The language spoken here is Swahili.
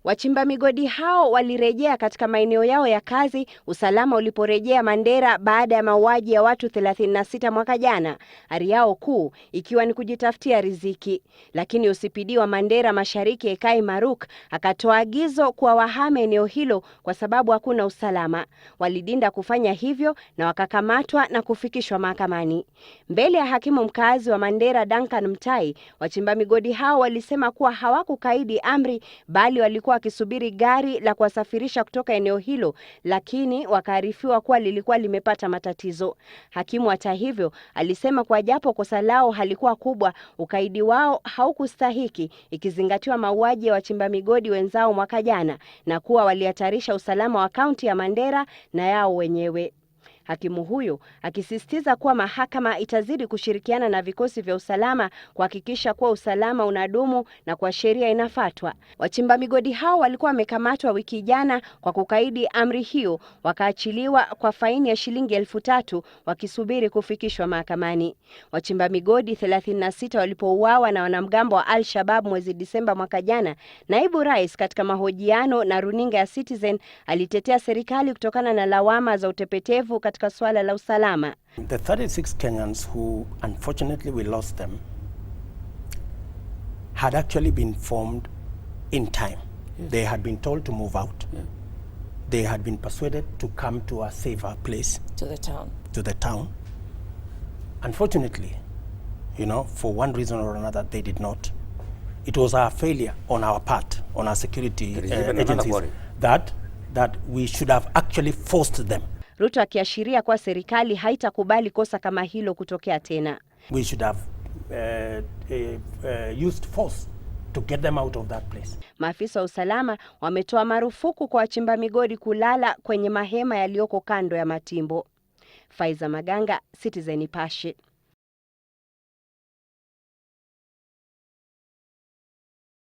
Wachimba migodi hao walirejea katika maeneo yao ya kazi usalama uliporejea Mandera baada ya mauaji ya watu 36 mwaka jana, ari yao kuu ikiwa ni kujitafutia riziki. Lakini OCPD wa Mandera Mashariki Ekai Maruk akatoa agizo kwa wahame eneo hilo kwa sababu hakuna usalama. Walidinda kufanya hivyo na wakakamatwa na kufikishwa mahakamani. Mbele ya hakimu mkazi wa Mandera Duncan Mtai, wachimba migodi hao walisema kuwa hawakukaidi amri bali walikuwa wakisubiri gari la kuwasafirisha kutoka eneo hilo, lakini wakaarifiwa kuwa lilikuwa limepata matatizo. Hakimu hata hivyo alisema kwa japo kosa lao halikuwa kubwa, ukaidi wao haukustahiki ikizingatiwa mauaji ya wachimba migodi wenzao mwaka jana na kuwa walihatarisha usalama wa kaunti ya Mandera na yao wenyewe. Hakimu huyo akisisitiza kuwa mahakama itazidi kushirikiana na vikosi vya usalama kuhakikisha kuwa usalama unadumu na kwa sheria inafuatwa. Wachimba migodi hao walikuwa wamekamatwa wiki jana kwa kukaidi amri hiyo, wakaachiliwa kwa faini ya shilingi 3,000 wakisubiri kufikishwa mahakamani. Wachimba migodi 36 walipouawa na wanamgambo wa Al-Shabaab mwezi Disemba mwaka jana, naibu rais katika mahojiano na runinga ya Citizen alitetea serikali kutokana na lawama za utepetevu katika swala la usalama. The 36 Kenyans who unfortunately we lost them had actually been informed in time. Yes. They had been told to move out. Yeah. They had been persuaded to come to a safer place. To the town. Unfortunately, for one reason or another, they did not. It was our failure on our part, on our security agencies, that we should have actually forced them. Ruto akiashiria kwa serikali haitakubali kosa kama hilo kutokea tena. We should have used force to get them out of that place. Maafisa wa usalama wametoa marufuku kwa wachimba migodi kulala kwenye mahema yaliyoko kando ya matimbo. Faiza Maganga, Citizen Nipashe.